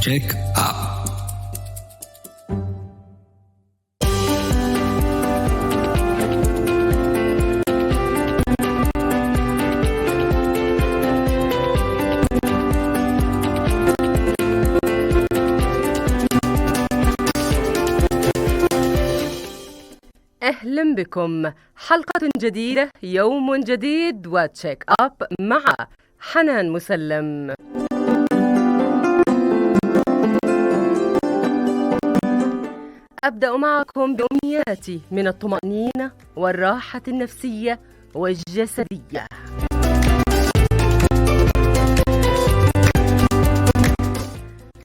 Check up. أهلا بكم، حلقة جديدة، يوم جديد وتشيك أب مع حنان مسلم. أبدأ معكم بأمنياتي من الطمأنينة والراحة النفسية والجسدية.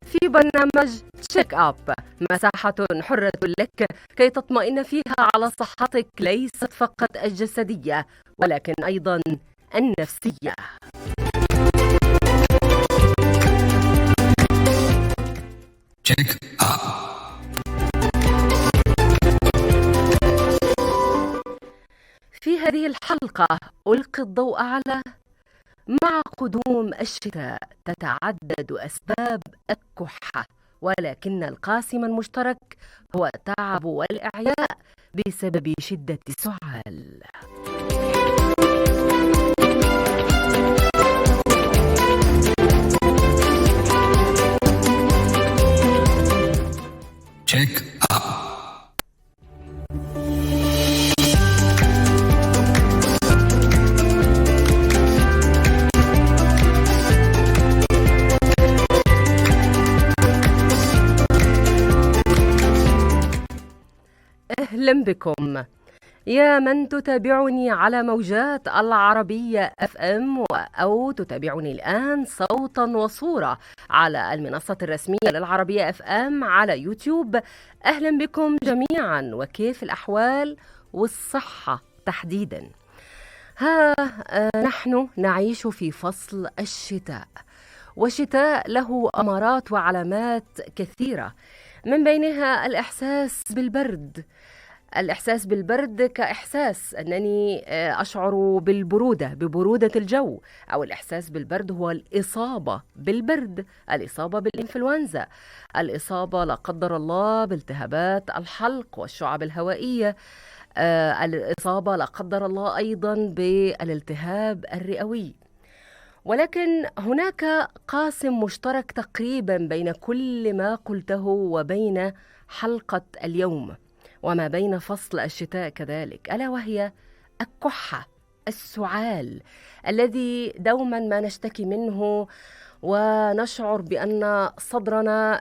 في برنامج تشيك أب مساحة حرة لك كي تطمئن فيها على صحتك، ليست فقط الجسدية ولكن أيضا النفسية. Check up. في هذه الحلقة ألقي الضوء على مع قدوم الشتاء تتعدد أسباب الكحة، ولكن القاسم المشترك هو التعب والإعياء بسبب شدة السعال. Check up. أهلا بكم يا من تتابعني على موجات العربية FM أو تتابعني الآن صوتا وصورة على المنصة الرسمية للعربية FM على يوتيوب. أهلا بكم جميعا، وكيف الأحوال والصحة تحديدا؟ نحن نعيش في فصل الشتاء، والشتاء له أمارات وعلامات كثيرة، من بينها الإحساس بالبرد كإحساس أنني أشعر ببرودة الجو، أو الإحساس بالبرد هو الإصابة بالبرد، الإصابة بالإنفلونزا، الإصابة لا قدر الله بالتهابات الحلق والشعب الهوائية، الإصابة لا قدر الله أيضا بالالتهاب الرئوي. ولكن هناك قاسم مشترك تقريبا بين كل ما قلته وبين حلقة اليوم وما بين فصل الشتاء كذلك، ألا وهي الكحة، السعال الذي دوما ما نشتكي منه ونشعر بأن صدرنا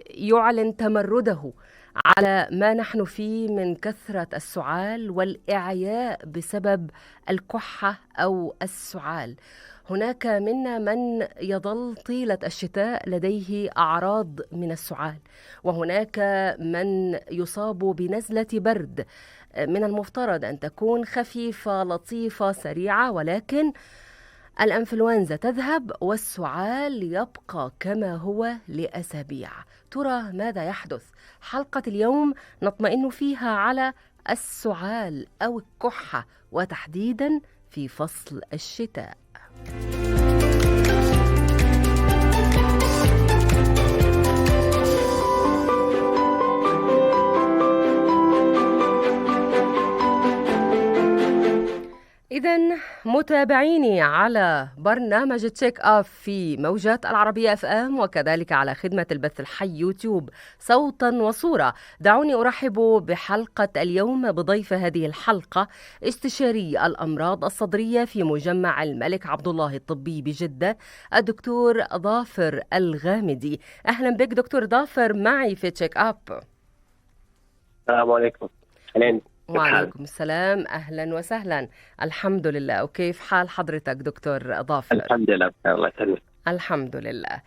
يعلن تمرده على ما نحن فيه من كثرة السعال والإعياء بسبب الكحة أو السعال. هناك منا من يظل طيلة الشتاء لديه أعراض من السعال، وهناك من يصاب بنزلة برد من المفترض أن تكون خفيفة لطيفة سريعة، ولكن الأنفلونزا تذهب والسعال يبقى كما هو لأسابيع. ترى ماذا يحدث؟ حلقة اليوم نطمئن فيها على السعال أو الكحة، وتحديدا في فصل الشتاء. إذن متابعيني على برنامج تشيك أب في موجات العربية FM وكذلك على خدمة البث الحي يوتيوب صوتا وصورة، دعوني أرحب بحلقة اليوم بضيف هذه الحلقة استشاري الأمراض الصدرية في مجمع الملك عبدالله الطبي بجدة، الدكتور ظافر الغامدي. أهلا بك دكتور ظافر معي في تشيك أب. السلام عليكم. أهلا. وعليكم السلام، أهلا وسهلا. الحمد لله. وكيف حال حضرتك دكتور ظافر؟ الحمد لله، الله يسلمك. الحمد لله.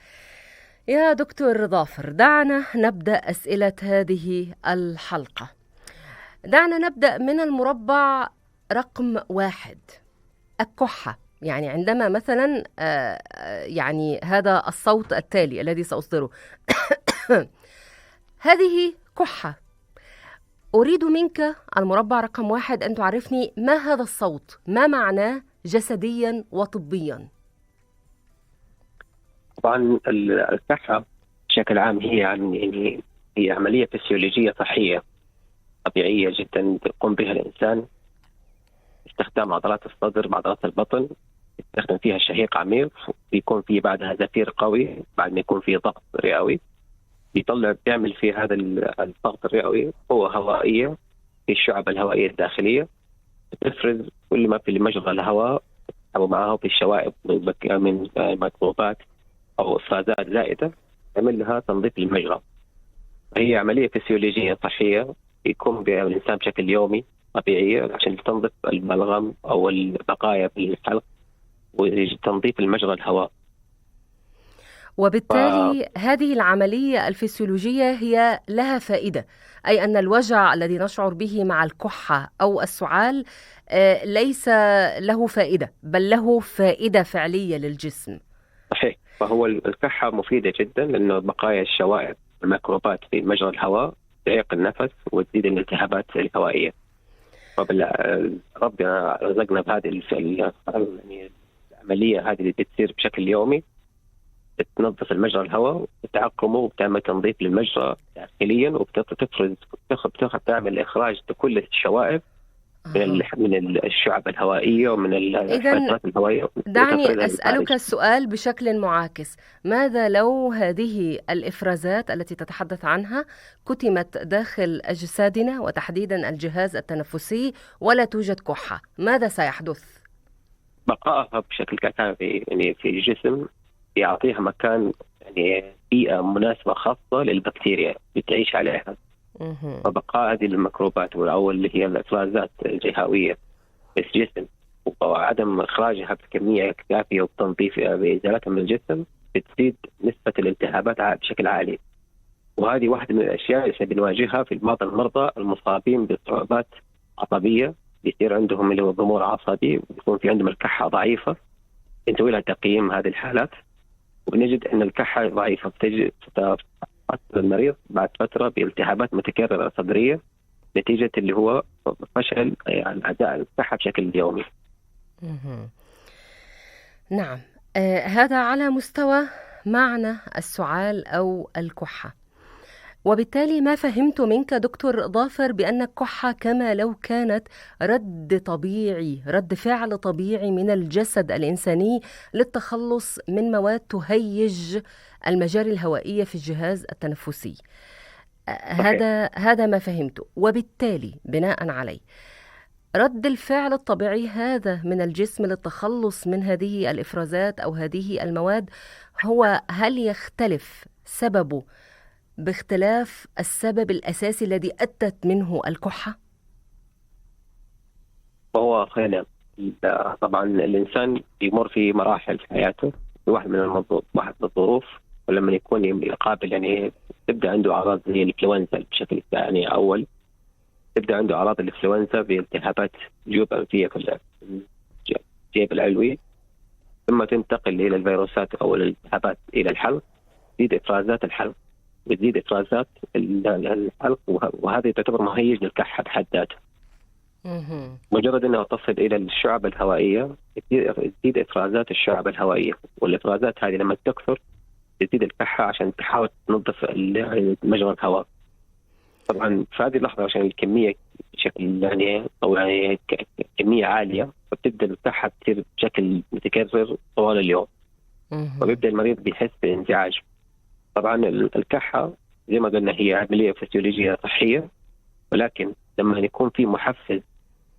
يا دكتور ظافر، دعنا نبدأ أسئلة هذه الحلقة. دعنا نبدأ من المربع رقم 1، الكحة. عندما مثلا هذا الصوت التالي الذي سأصدره هذه كحة. أريد منك المربع رقم 1 أن تعرفني ما هذا الصوت، ما معناه جسديا وطبيا. طبعا الكحة بشكل عام هي يعني هي عملية فسيولوجية صحية طبيعية جدا يقوم بها الإنسان باستخدام عضلات الصدر بعضلات البطن. يستخدم فيها شهيق عميق، بيكون فيه بعدها زفير قوي بعد ما يكون فيه ضغط رئوي، بيعمل في هذا الضغط الرئوي قوة هوائية في الشعب الهوائية الداخلية، بتفرز كل ما في مجرى الهواء أو معه في الشوائب من ميكروبات أو إفرازات زائدة، يعمل لها تنظيف للمجرى. هي عملية فسيولوجية صحية يقوم بها الإنسان بشكل يومي طبيعية عشان تنظف البلغم أو البقايا في الحلق وتنظيف المجرى الهواء. وبالتالي هذه العملية الفسيولوجية هي لها فائدة، أي أن الوجع الذي نشعر به مع الكحة أو السعال ليس له فائدة، بل له فائدة فعلية للجسم. صحيح، فهو الكحة مفيدة جدا لأنه بقايا الشوائب والميكروبات في مجرى الهواء تعيق النفس وتزيد الالتهابات الهوائية. ربنا رزقنا بهذه يعني العملية هذه اللي بتصير بشكل يومي، بتنظف المجرى الهواء وتعقمه وبتعمل تنظيف للمجرى داخليا، وبتفرز تعمل إخراج كل الشوائب من الشعب الهوائية ومن الحركات الهوائية. دعني أسألك السؤال بشكل معاكس، ماذا لو هذه الإفرازات التي تتحدث عنها كتمت داخل أجسادنا وتحديدا الجهاز التنفسي ولا توجد كحة، ماذا سيحدث؟ بقائها بشكل كامل يعني في الجسم يعطيها مكان، يعني بيئة مناسبة خاصة للبكتيريا بتعيش عليها. فبقاء هذه الميكروبات أو اللي هي الإفرازات الجهوية في الجسم وعدم إخراجها بكمية كافية وتنظيفها بإزالتها من الجسم بتزيد نسبة الالتهابات بشكل عالي. وهذه واحدة من الأشياء اللي بنواجهها في بعض المرضى المصابين باضطرابات عصبية، بيصير عندهم اللي هو ضمور عصبي ويكون في عندهم الكحة ضعيفة. نسوي لها تقييم هذه الحالات وبنجد أن الكحة ضعيفة، بتجد المريض بعد فترة بالتهابات متكررة صدرية نتيجة اللي هو فشل يعني أداء الكحة بشكل يومي. نعم، هذا على مستوى معنى السعال أو الكحة. وبالتالي ما فهمت منك دكتور ظافر بأن الكحة كما لو كانت رد فعل طبيعي من الجسد الإنساني للتخلص من مواد تهيج المجاري الهوائية في الجهاز التنفسي. هذا ما فهمته. وبالتالي بناء عليه رد الفعل الطبيعي هذا من الجسم للتخلص من هذه الإفرازات أو هذه المواد هل يختلف سببه باختلاف السبب الأساسي الذي أتت منه الكحة؟ وهو خلال طبعا الإنسان يمر في مراحل في حياته، واحد من الظروف، ولما يكون يقابل يعني تبدأ عنده أعراض زي الإنفلونزا بشكل ثاني. أول تبدأ عنده أعراض الإنفلونزا بالتهابات جيوب أنفية في الجيب العلوي، ثم تنتقل إلى الفيروسات أو الالتهابات إلى الحلق، تزيد إفرازات الحلق بتزيد إفرازات الحلق، وهذه تعتبر مهيج للكحة بحد ذاته. مجرد أنها تصل إلى الشعب الهوائية تزيد إفرازات الشعب الهوائية، والإفرازات هذه لما تكثر تزيد الكحة عشان تحاول تنظف مجرى الهواء. طبعا في هذه اللحظة عشان الكمية بشكل يعني كمية عالية، فبتبدأ الكحة تصير بشكل متكرر طوال اليوم، وبيبدأ المريض بيحس بانزعاج. طبعا الكحة زي ما قلنا هي عملية فسيولوجية صحية، ولكن لما يكون في محفز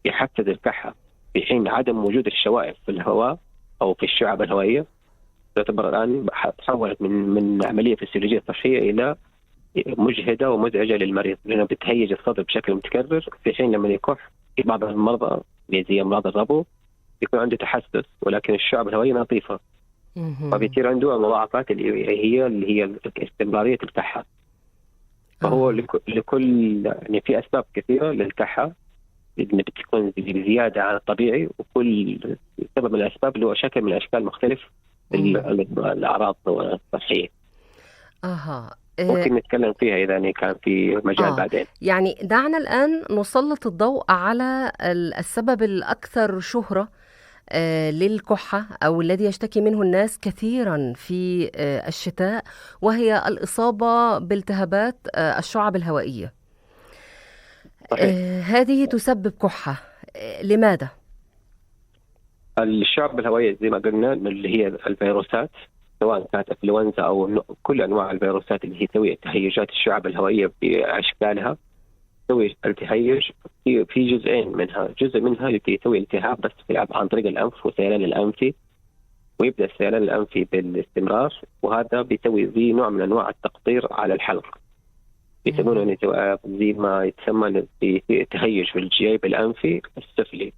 يحفز الكحة في حين عدم وجود الشوائب في الهواء أو في الشعب الهوائية، تعتبر الآن تحولت من عملية فسيولوجية صحية إلى مجهدة ومزعجة للمريض، لأنه بتهيج الصدر بشكل متكرر، في حين لما يكح في بعض المرضى زي أمراض الربو يكون عنده تحسس ولكن الشعب الهوائية نظيفة، فبيصير عنده مضاعفات اللي هي استمرارية الكحة. فهو لكل يعني في أسباب كثيرة للكحة اللي بتكون بزيادة عن الطبيعي، وكل سبب من الأسباب اللي هو شكل من الأشكال مختلف الأعراض الصحية. ممكن نتكلم فيها إذا كان في مجال بعدين. يعني دعنا الآن نسلط الضوء على السبب الأكثر شهرة للكحة أو الذي يشتكي منه الناس كثيرا في الشتاء، وهي الإصابة بالتهابات الشعب الهوائية. هذه تسبب كحة. لماذا؟ الشعب الهوائية زي ما قلنا اللي هي الفيروسات، سواء كانت انفلونزا او كل انواع الفيروسات اللي هي تسوي تهيجات الشعب الهوائية باشكالها، تسوي التهيج في جزئين منها. جزء منها اللي يسوي التهاب بس عن طريق الانف والسيلان الانفي، ويبدا السيلان الانفي بالاستمرار، وهذا بيسوي زي نوع من انواع التقطير على الحلق، يسمونه زي ما يتسمى تهيج في الجيب الانفي السفلي،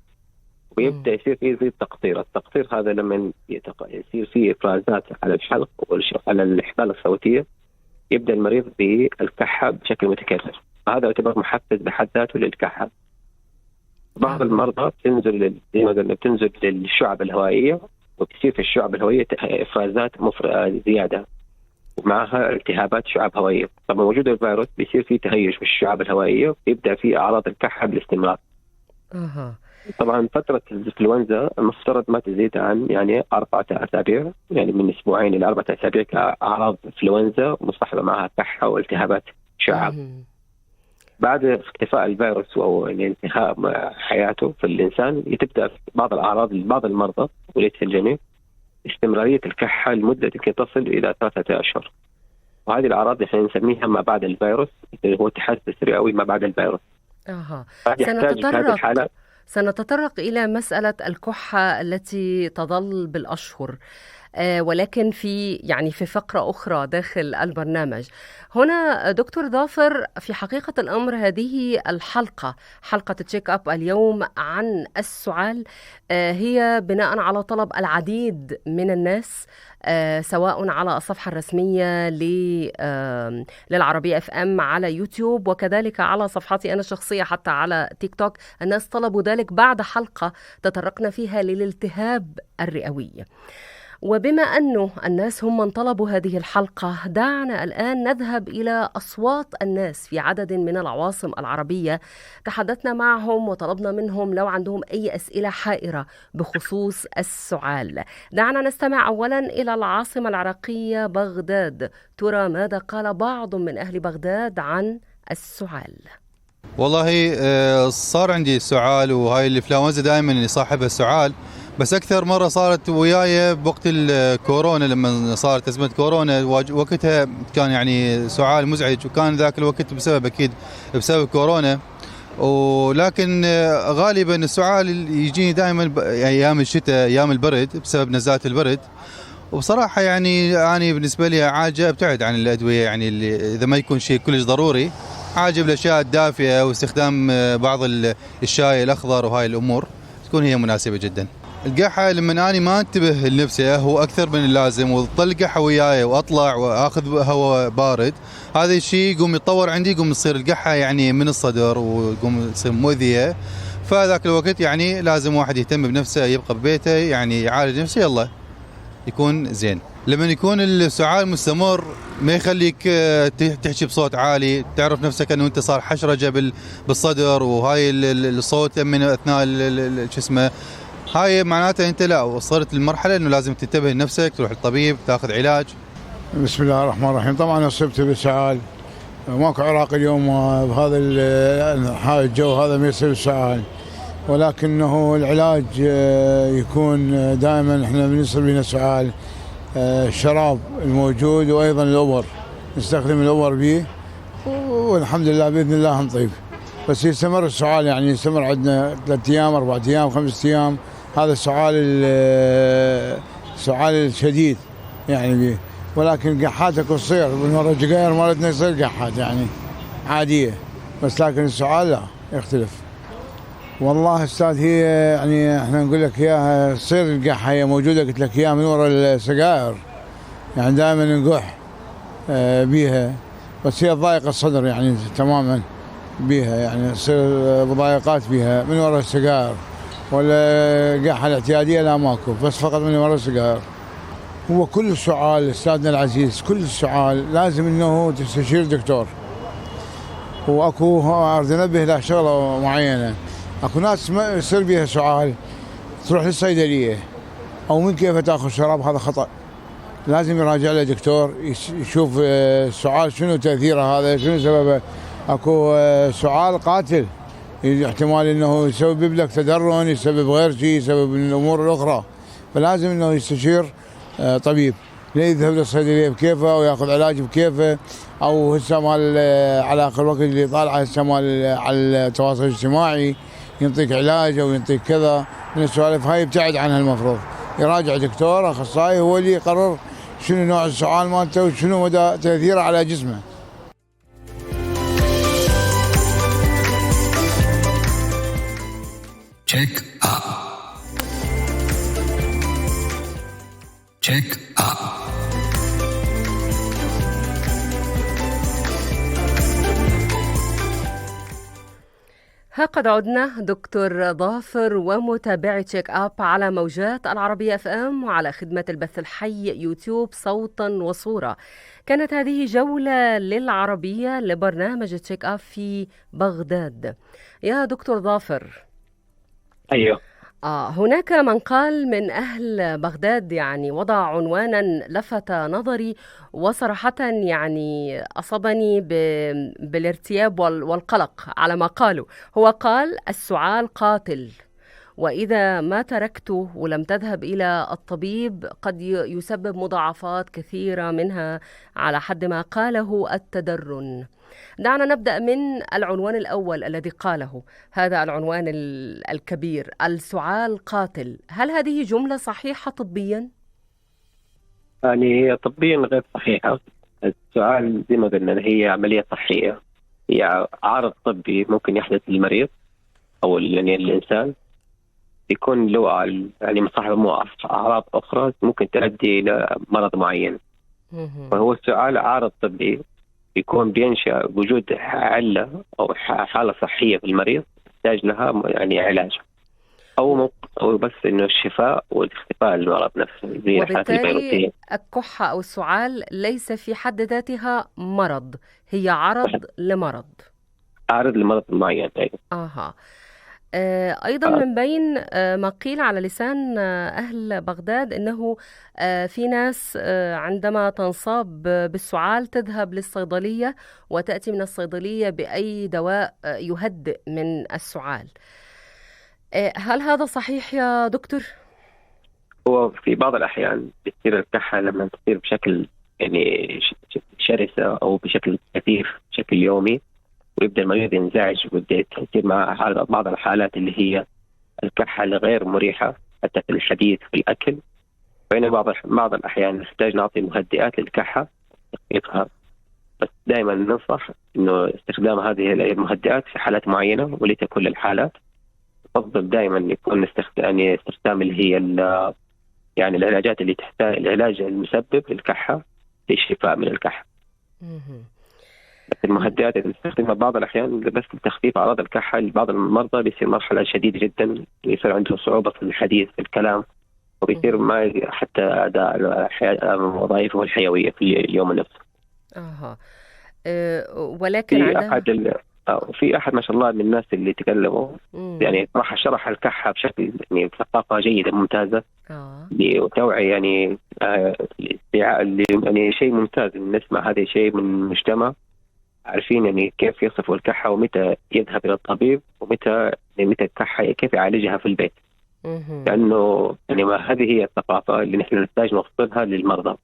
ويبدا يصير فيه زي التقطير. التقطير هذا لما يصير فيه افرازات على الحلق وعلى الاحبال الصوتيه، يبدا المريض بالكحه بشكل متكرر. هذا يعتبر محفز بحد ذاته للكحه. بعض المرضى بتنزل زي ما قلنا بتنزل للشعب الهوائيه، وبتصير في الشعب الهوائيه افرازات زياده، ومعها التهابات شعب هوائيه. طبعا وجود الفيروس بيصير فيه تهيج في الشعب الهوائيه، ويبدا فيه اعراض الكحه بالاستمرار. طبعا فتره الانفلونزا المفترض ما تزيد عن يعني 4 أسابيع، يعني من اسبوعين الى 4 أسابيع كاعراض انفلونزا مصاحبه معها كحه والتهابات شعب. بعد اختفاء الفيروس او انتهاء حياته في الانسان، تبدا بعض الاعراض لبعض المرضى وليس الجميع استمراريه الكحه لمده يمكن تصل الى 3 أشهر. وهذه الاعراض احنا نسميها ما بعد الفيروس، اللي هو تحسس رئوي ما بعد الفيروس. سنتطرق إلى مسألة الكحة التي تظل بالأشهر، ولكن في فقرة أخرى داخل البرنامج. هنا دكتور ظافر، في حقيقة الأمر هذه حلقة تشيك أب اليوم عن السعال هي بناء على طلب العديد من الناس، سواء على الصفحة الرسمية للعربية FM على يوتيوب، وكذلك على صفحتي أنا الشخصية حتى على تيك توك. الناس طلبوا ذلك بعد حلقة تطرقنا فيها للالتهاب الرئوي. وبما أنه الناس هم من طلبوا هذه الحلقة، دعنا الآن نذهب إلى أصوات الناس في عدد من العواصم العربية. تحدثنا معهم وطلبنا منهم لو عندهم أي أسئلة حائرة بخصوص السعال. دعنا نستمع أولا إلى العاصمة العراقية بغداد. ترى ماذا قال بعض من أهل بغداد عن السعال؟ والله صار عندي سعال، وهاي الإنفلونزا دائما اللي صاحبها السعال، بس أكثر مرة صارت وياي بوقت الكورونا. لما صارت أزمة كورونا وقتها كان يعني سعال مزعج، وكان ذاك الوقت أكيد بسبب كورونا. ولكن غالبا السعال يجيني دائما أيام الشتاء، أيام البرد، بسبب نزلات البرد. وبصراحة يعني أنا بالنسبة لي عاجة أبتعد عن الأدوية، يعني إذا ما يكون شيء كلش ضروري، عاجب الأشياء الدافئة واستخدام بعض الشاي الأخضر، وهاي الأمور تكون هي مناسبة جدا. القحة لما أنا ما انتبه لنفسي هو أكثر من اللازم، وتظل قحة وياي وأطلع وأخذ هواء بارد، هذا الشيء يقوم يتطور عندي، يقوم تصير القحة يعني من الصدر، ويقوم تصير مؤذية. فذاك الوقت يعني لازم واحد يهتم بنفسه، يبقى ببيته، يعني يعالج نفسه، يلا يكون زين. لما يكون السعال مستمر ما يخليك تحكي بصوت عالي، تعرف نفسك انه انت صار حشرجة بالصدر، وهاي الصوت من اثناء هاي معناتها انت لا وصلت للمرحله انه لازم تنتبه لنفسك، تروح للطبيب، تاخذ علاج. بسم الله الرحمن الرحيم. طبعا اصبت بالسعال، ماكو عراق اليوم بهذا الجو هذا ما يصير السعال، ولكنه العلاج يكون دائما احنا بنصير بنا سعال الشراب الموجود، وايضا الابر نستخدم الابر به، والحمد لله باذن الله نطيب. بس يستمر السعال، يعني يستمر عندنا 3 أيام 4 أيام 5 أيام، هذا السعال الشديد يعني به. ولكن قحاتك تصير بالمره الجقاير مالتنا يصير قحات يعني عاديه، بس لكن السعال لا يختلف. والله استاذ هي يعني احنا نقول لك اياها، تصير القحه هي موجوده، قلت لك اياها من وراء السجائر، يعني دائما نقح بيها، بس هي ضايق الصدر يعني تماما بيها، يعني تصير مضايقات بيها من وراء السجائر. ولا القحه الاعتياديه لا ماكو، بس فقط من وراء السجائر. هو كل السعال استاذنا العزيز، كل السعال لازم انه تستشير دكتور. واكو اريد انبه لشغله معينه، اكو ناس يصير بيها سعال تروح للصيدلية أو من كيف تأخذ شراب، هذا خطأ. لازم يراجع له دكتور يشوف السعال شنو تأثيره، هذا شنو سببه. اكو سعال قاتل، احتمال انه يسبب لك تدرن، يسبب غير شيء، يسبب الامور الاخرى. فلازم انه يستشير طبيب، لا يذهب للصيدليه بكيفه وياخذ علاج بكيفه، او هسه مال على اخر وقت اللي طالعه هسه مال على التواصل الاجتماعي ينطيك علاج او ينطيك كذا من السوالف هاي، يبتعد عنها. المفروض يراجع دكتور اخصائي هو اللي يقرر شنو نوع السعال مالته وشنو مدى تاثيره على جسمه. Check up. Check up. ها قد عدنا دكتور ظافر ومتابعي تشيك اب على موجات العربية اف ام وعلى خدمة البث الحي يوتيوب صوتا وصورة. كانت هذه جولة للعربية لبرنامج تشيك اب في بغداد. يا دكتور ظافر، ايوه، هناك من قال من أهل بغداد، يعني وضع عنوانا لفت نظري وصراحة يعني أصابني بالارتياب والقلق على ما قالوا. هو قال: السعال قاتل، وإذا ما تركته ولم تذهب إلى الطبيب قد يسبب مضاعفات كثيرة، منها على حد ما قاله التدرن. دعنا نبدأ من العنوان الأول الذي قاله، هذا العنوان الكبير: السعال قاتل. هل هذه جملة صحيحة طبيا؟ يعني هي طبيا غير صحيحة. السعال زي ما قلنا هي عملية صحية، هي عارض طبي ممكن يحدث للمريض أو يعني الإنسان، يكون له يعني مصاحبه أعراض أخرى ممكن تؤدي إلى مرض معين. وهو السعال عارض طبي يكون بينشأ وجود علة أو حالة صحية في المريض يحتاج لها يعني علاج، أو بس إنه الشفاء والاختفاء المرض نفسه زي الحالات الفيروسية. وبالتالي الكحة أو السعال ليس في حد ذاتها مرض، هي عرض لمرض، عارض لمرض معين. أيضا من بين ما قيل على لسان أهل بغداد أنه في ناس عندما تنصاب بالسعال تذهب للصيدلية وتأتي من الصيدلية بأي دواء يهدئ من السعال. هل هذا صحيح يا دكتور؟ هو في بعض الأحيان بتصير الكحة لما تصير بشكل يعني شرسة أو بشكل كثير بشكل يومي، ويبدأ المريض ينزعج ويبدأ تصير مع بعض الحالات اللي هي الكحة الغير مريحة حتى في الحديث في الأكل. فإن بعض الأحيان نحتاج نعطي مهدئات للكحة تخفيفها، بس دائما ننصح إنه استخدام هذه المهدئات في حالات معينة وليس كل الحالات. أفضل دائما يكون استخدام اللي هي يعني العلاجات اللي تحتاج العلاج المسبب للكحة للشفاء من الكحة. المهدئات اللي نستخدمها بعض الأحيان بس لتخفيف أعراض الكحة. لبعض المرضى بيصير مرحلة شديدة جدا، بيصير عنده صعوبة في الحديث في الكلام، وبيصير ما حتى أداء وظائفه الحيوية في اليوم نفسه. ولكن في أحد ما شاء الله من الناس اللي تكلموا يعني راح شرح الكحة بشكل يعني بثقافة جيدة ممتازة وتوعية يعني شيء ممتاز إن نسمع هذا الشيء من المجتمع، عارفين يعني كيف يصفوا الكحة ومتى يذهب إلى الطبيب ومتى الكحة كيف يعالجها في البيت. لأنه يعني هذه هي الثقافة اللي نحن نحتاج نوصلها للمرضى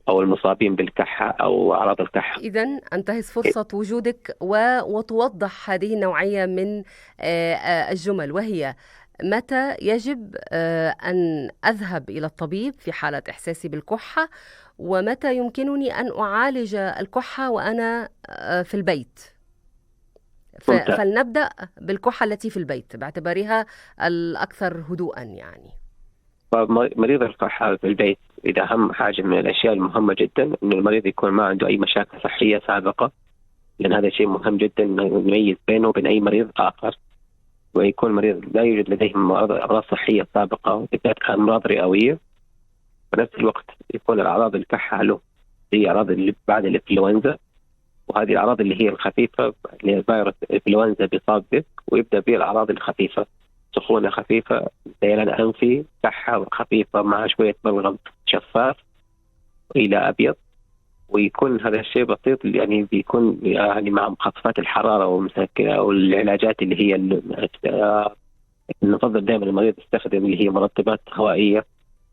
أو المصابين بالكحة أو أعراض الكحة. إذن أنتهز فرصة وجودك وتوضح هذه النوعية من الجمل، وهي: متى يجب أن أذهب إلى الطبيب في حالة إحساسي بالكحة، ومتى يمكنني أن أعالج الكحة وأنا في البيت. فلنبدأ بالكحة التي في البيت باعتبارها الأكثر هدوءا. يعني مريض الكحة في البيت، إذا أهم حاجة من الأشياء المهمة جدا إن المريض يكون ما عنده أي مشاكل صحية سابقة، لأن هذا شيء مهم جدا نميز بينه وبين أي مريض آخر. ويكون مريض لا يوجد لديه أمراض صحية سابقة وبالذات أمراض رئوية. في نفس الوقت يكون الأعراض الكحة له هي أعراض اللي بعد الإنفلونزا، وهذه الأعراض اللي هي الخفيفة اللي فيروس الإنفلونزا بيصاب به، ويبدأ به الأعراض الخفيفة، سخونة خفيفة سيلان أنفي، كحة خفيفة مع شوية بلغم شفاف إلى أبيض، ويكون هذا الشيء بسيط يعني بيكون يعني مع مخففات الحرارة والمسكنة أو العلاجات اللي هي نفضل دائما المريض يستخدم اللي هي مرطبات هوائية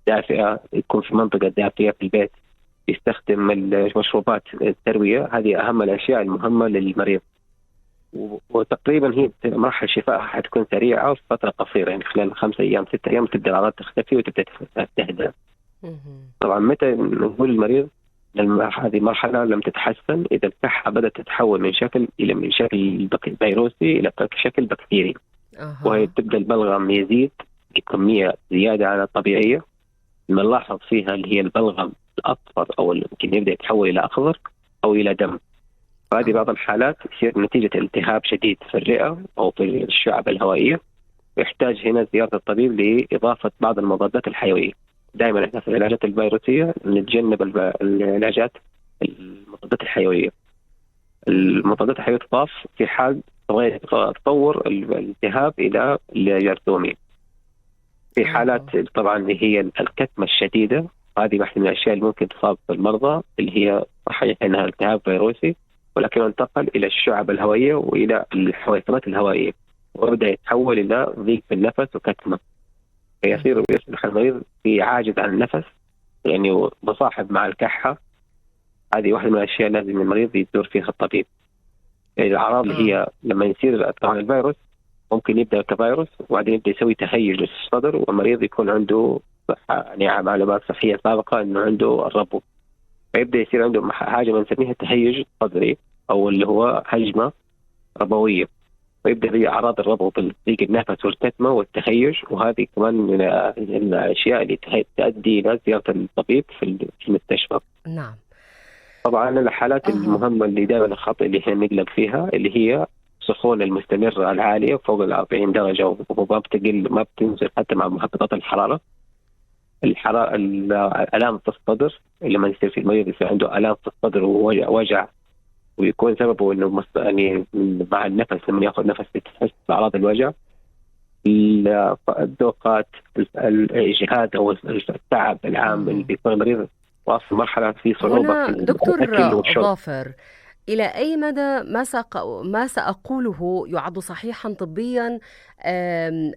دافئة، يكون في منطقة دافئة في البيت، يستخدم المشروبات التروية. هذه أهم الأشياء المهمة للمريض. وتقريبا هي مراحل شفائها حتكون سريعة في فترة قصيرة، يعني خلال 5 أيام 6 أيام تبدأ الأعراض تختفي وتبدأ تهدأ. طبعا متى نقول للمريض هذه مرحلة لم تتحسن؟ إذا الكحة بدأت تتحول من شكل فيروسي إلى شكل بكتيري، وهي تبدأ البلغم يزيد بكمية زيادة على الطبيعية. ما نلاحظ فيها اللي هي البلغم الأصفر أو ممكن يبدأ يتحول إلى أخضر أو إلى دم. هذه بعض الحالات يصير نتيجة التهاب شديد في الرئة أو في الشعب الهوائية، ويحتاج هنا زيارة الطبيب لإضافة بعض المضادات الحيوية. دائما احنا في العلاجات الفيروسية نتجنب العلاجات المضادات الحيوية. المضادات الحيوية تضاف في حال تطور الالتهاب إلى الجرثومي. في حالات طبعا اللي هي الكتمة الشديدة، هذه واحدة من الأشياء اللي ممكن تصاب المرضى، اللي هي صحيح أنها التهاب فيروسي ولكنه انتقل إلى الشعب الهوائية وإلى الحويصلات الهوائية، ويبدأ يتحول إلى ضيق في النفس وكتمة، يصبح المريض في عاجز عن النفس، يعني مصاحب مع الكحة. هذه واحدة من الأشياء لازم المريض يزور فيها الطبيب. يعني الأعراض اللي هي لما يصير طبعا الفيروس ممكن يبدأ كفيروس وبعدين يبدأ يسوي تهيج للصدر، والمريض يكون عنده يعني معلومات صحية سابقة إنه عنده الربو، فيبدأ يصير عنده حاجة نسميها تهيج صدري أو اللي هو هجمة ربوية، ويبدأ في أعراض الربو بالضيق النفس والكتمة والتهيج. وهذه كمان من الأشياء اللي تؤدي إلى زيارة الطبيب في المستشفى. نعم. طبعا الحالات المهمة اللي دائما الخطأ اللي هي نقلق فيها اللي هي السخونة المستمرة العالية فوق 40 درجة وما بتقل ما بتنزل حتى مع محطات الحرارة. الآلام في الصدر، لما يصير في المريض يصير عنده آلام في الصدر ووجع، ويكون سببه إنه يعني مع النفس لما يأخذ نفس تحس بأعراض الوجع. الدوخات، الإجهاد أو التعب العام اللي بيكون المريض واصل مرحلة في صعوبة في دكتور ظافر، إلى أي مدى ما سأقوله يعد صحيحا طبيا؟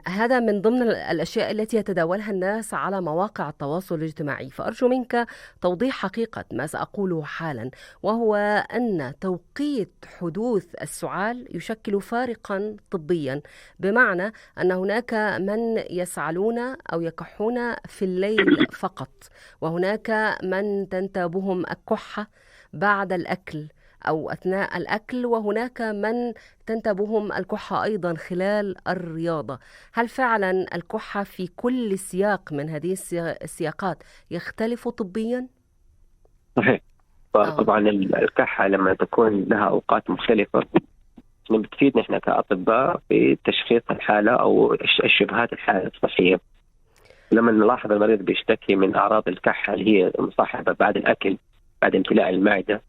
هذا من ضمن الأشياء التي يتداولها الناس على مواقع التواصل الاجتماعي، فأرجو منك توضيح حقيقة ما سأقوله حالا، وهو أن توقيت حدوث السعال يشكل فارقا طبيا، بمعنى أن هناك من يسعلون أو يكحون في الليل فقط، وهناك من تنتابهم الكحة بعد الأكل أو أثناء الأكل، وهناك من تنتابهم الكحة أيضا خلال الرياضة. هل فعلا الكحة في كل سياق من هذه السياقات يختلف طبيا؟ صحيح. طبعا الكحة لما تكون لها أوقات مختلفة بتفيدنا إحنا كأطباء في تشخيص الحالة أو الشبهات الحالة الصحية. لما نلاحظ المريض بيشتكي من أعراض الكحة اللي هي مصاحبة بعد الأكل، بعد امتلاء المعدة،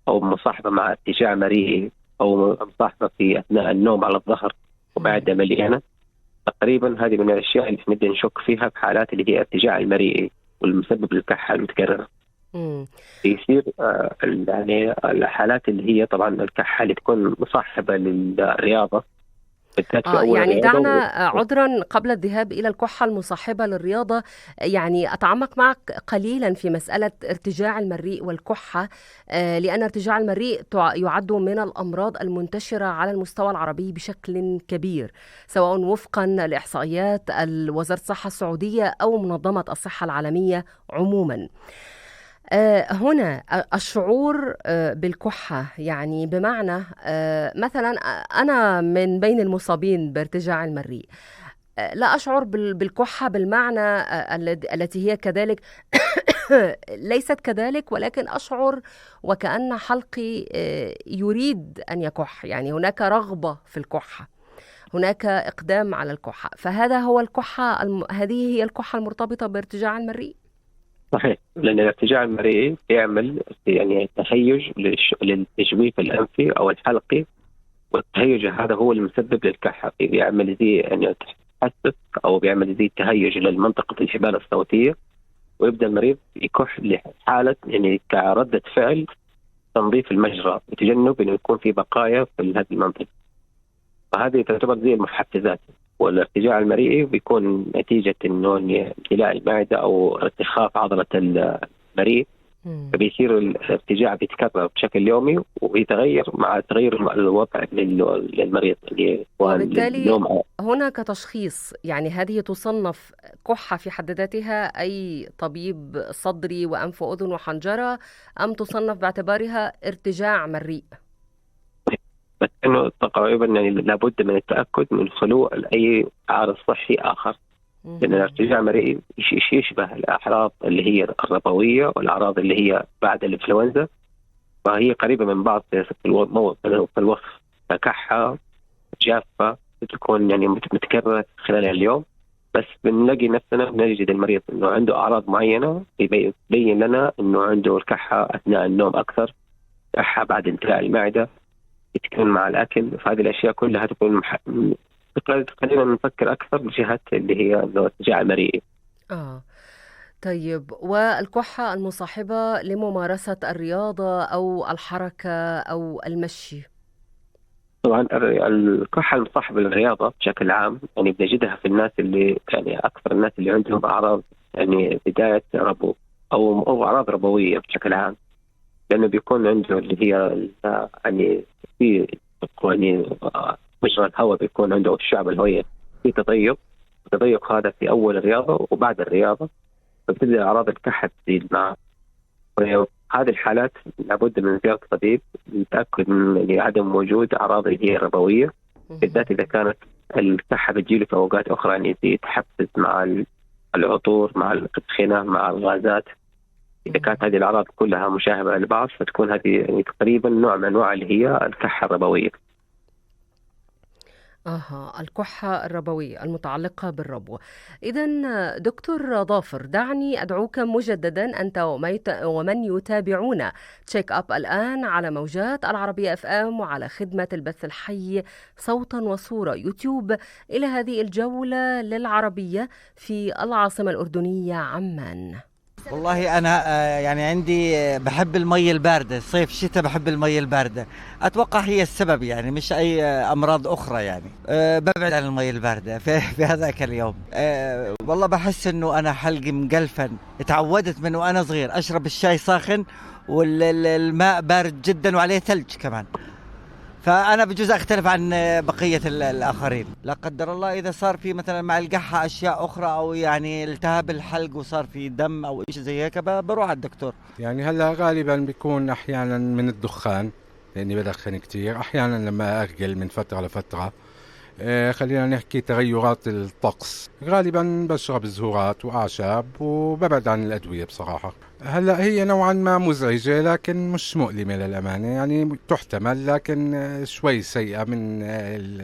أو مصاحبة مع ارتجاع مريئي، أو مصاحبة في أثناء النوم على الظهر ومعدة مليانة، تقريبا هذه من الأشياء اللي نبدأ نشك فيها في حالات اللي هي ارتجاع المريئي والمسبب للكحة المتكررة. يصير يعني الحالات اللي هي طبعا الكحة اللي تكون مصاحبة للرياضة. يعني دعنا عذرا قبل الذهاب إلى الكحة المصاحبة للرياضة، يعني أتعمق معك قليلا في مسألة ارتجاع المريء والكحة، لأن ارتجاع المريء يعد من الأمراض المنتشرة على المستوى العربي بشكل كبير، سواء وفقا لإحصائيات وزارة الصحة السعودية أو منظمة الصحة العالمية عموما. هنا الشعور بالكحة، يعني بمعنى مثلا أنا من بين المصابين بارتجاع المريء، لا أشعر بالكحة بالمعنى التي هي كذلك ليست كذلك، ولكن أشعر وكأن حلقي يريد أن يكح، يعني هناك رغبة في الكحة، هناك إقدام على الكحة، فهذا هو الكحة، هذه هي الكحة المرتبطة بارتجاع المريء. صحيح، لأن الارتجاع المريئي يعمل يعني تهيج للتجويف الأنفي أو الحلقي، والتهيج هذا هو المسبب للكحة، يعمل زي يعني بيحسس أو بيعمل زي تهيج للمنطقة الحبال الصوتية، ويبدأ المريض يكح لحالة يعني كردة فعل تنظيف المجرى وتجنب إنه يكون في بقايا في هذه المنطقة. فهذه تعتبر زي المحفزات. والارتجاع المريئي بيكون نتيجة إنه امتلاء المعدة أو ارتخاء عضلة المريء، فبيصير الارتجاع بيتكرر بشكل يومي ويتغير مع تغير الوضع للمريض اللي هو وبالتالي النوم. هناك تشخيص، يعني هذه تصنف كحة في حد ذاتها، أي طبيب صدري وأنف وأذن وحنجرة، أم تصنف باعتبارها ارتجاع مريء؟ بس إنه تقريبا يعني لابد من التأكد من خلو أي عارض صحي آخر، لأن الارتجاع المريء يشبه الأعراض اللي هي الربوية والأعراض اللي هي بعد الإنفلونزا، فهي قريبة من بعض في الوصف، كحة جافة تكون يعني متكررة خلال اليوم. بس بنلاقي نفسنا بنجد المريض إنه عنده أعراض معينة يبين لنا إنه عنده الكحة أثناء النوم أكثر، كحة بعد امتلاء المعدة، تكون مع الأكل. فهذه الأشياء كلها تكون خلينا نفكر أكثر بجهة اللي هي الارتجاع المريئي. طيب، والكحة المصاحبة لممارسة الرياضة أو الحركة أو المشي؟ طبعا الكحة المصاحبة للرياضة بشكل عام يعني بنجدها في الناس اللي يعني أكثر الناس اللي عندهم أعراض يعني بداية ربو أو أعراض ربوية بشكل عام، لأنه بيكون عنده اللي هي يعني في يعني مجرى الهواء بيكون عنده الشعب الهوية في تضيق هذا في أول الرياضة وبعد الرياضة، فبتبدأ أعراض الكحة تزيد معه. هذه الحالات لابد من زيارة الطبيب للتأكد من عدم وجود أعراض اللي هي الربوية، بالذات إذا كانت الكحة بتجيله في أوقات أخرى يعني تحفز مع العطور، مع الأدخنة، مع الغازات. إذا كانت هذه الأعراض كلها مشابهة لبعض فتكون هذه يعني تقريبا نوع من أنواع اللي هي الكحة الربوية. الكحة الربوية المتعلقة بالربو. إذن دكتور ظافر، دعني أدعوك مجددا أنت ومن يتابعون تشيك أب الآن على موجات العربية FM وعلى خدمة البث الحي صوتا وصورة يوتيوب إلى هذه الجولة للعربية في العاصمة الأردنية عمان. والله أنا يعني عندي بحب المي الباردة، صيف شتاء بحب المي الباردة، أتوقع هي السبب يعني، مش أي أمراض أخرى يعني. ببعد عن المي الباردة في هذاك اليوم. والله بحس إنه أنا حلقي مقلفن، اتعودت من وأنا صغير أشرب الشاي ساخن والماء بارد جدا وعليه ثلج كمان، فأنا بجوز أختلف عن بقية الآخرين. لا قدر الله إذا صار في مثلا مع القحة أشياء أخرى أو يعني التهاب الحلق وصار في دم أو إيش زي هيك بروح على الدكتور. يعني هلا غالبا بيكون أحيانا من الدخان لأني بدخن كتير، أحيانا لما أرجل من فترة لفترة. خلينا نحكي تغيرات الطقس، غالبا بشرب زهورات وأعشاب وببعد عن الأدوية بصراحة. هلا هي نوعا ما مزعجة لكن مش مؤلمة للأمانة، يعني تحتمل، لكن شوي سيئة من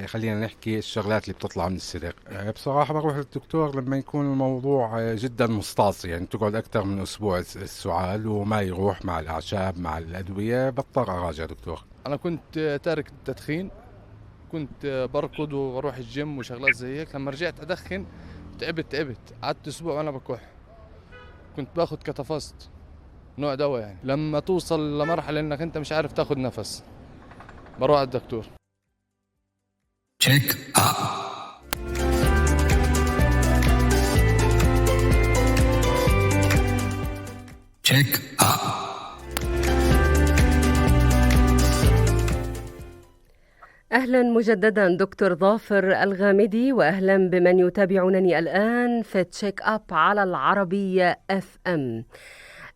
خلينا نحكي الشغلات اللي بتطلع من الصدر. بصراحة بروح للدكتور لما يكون الموضوع جدا مستعصي، يعني تقعد أكثر من أسبوع السعال وما يروح مع الأعشاب مع الأدوية، بضطر أراجع دكتور. أنا كنت تارك التدخين، كنت بركض وبروح الجيم وشغلات زي هيك. لما رجعت أدخن تعبت، قعدت أسبوع وأنا بكح، كنت باخد كتافاست نوع دواء. يعني لما توصل لمرحلة إنك أنت مش عارف تاخد نفس بروح على الدكتور. تشيك اب. تشيك اب. أهلا مجددا دكتور ظافر الغامدي، وأهلا بمن يتابعونني الآن في تشيك أب على العربية FM.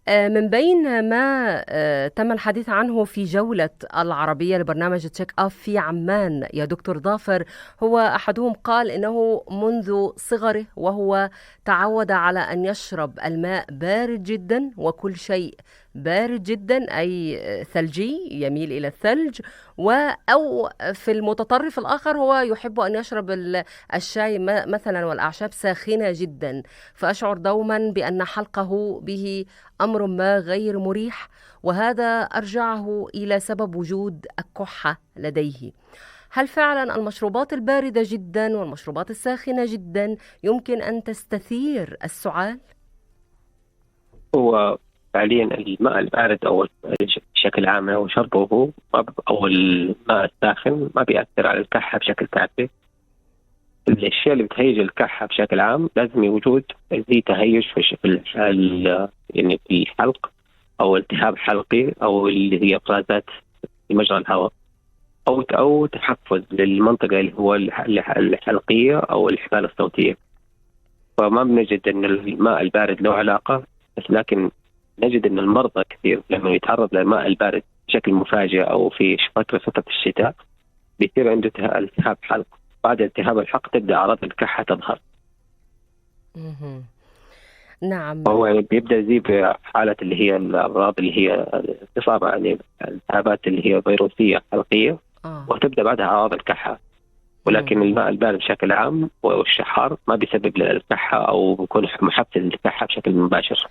من بين ما تم الحديث عنه في جولة العربية لبرنامج تشيك أب في عمان يا دكتور ظافر، هو أحدهم قال إنه منذ صغره وهو تعود على أن يشرب الماء بارد جدا وكل شيء بارد جدا، أي ثلجي يميل إلى الثلج، أو في المتطرف الآخر هو يحب أن يشرب الشاي مثلا والأعشاب ساخنة جدا، فأشعر دوما بأن حلقه به أمر ما غير مريح، وهذا أرجعه إلى سبب وجود الكحة لديه. هل فعلا المشروبات الباردة جدا والمشروبات الساخنة جدا يمكن أن تستثير السعال؟ هو فعليا الماء البارد أو بشكل عام أو شربه أو الماء الساخن ما بيأثر على الكحة بشكل كافي. الأشياء اللي بتهيج الكحة بشكل عام لازم وجود زي تهيج يعني في الحلق أو التهاب حلقي أو اللي هي إفرازات في مجرى الهواء أو تحفز للمنطقة اللي هو الحلقية أو الحبال الصوتية. فما بنجد أن الماء البارد له علاقة، بس لكن نجد أن المرضى كثير لما يتعرض للماء البارد بشكل مفاجئ أو في فترة الشتاء بيصير عنده التهاب حلق. بعد التهاب الحلق تبدأ أعراض الكحة تظهر. نعم. هو يعني بيبدأ زي بحالة اللي هي الأمراض اللي هي إصابة يعني التهابات اللي هي فيروسية حلقية وتبدأ بعدها أعراض الكحة. ولكن الماء البارد بشكل عام والشحار ما بيسبب للكحة أو بيكون محفز للكحة بشكل مباشر.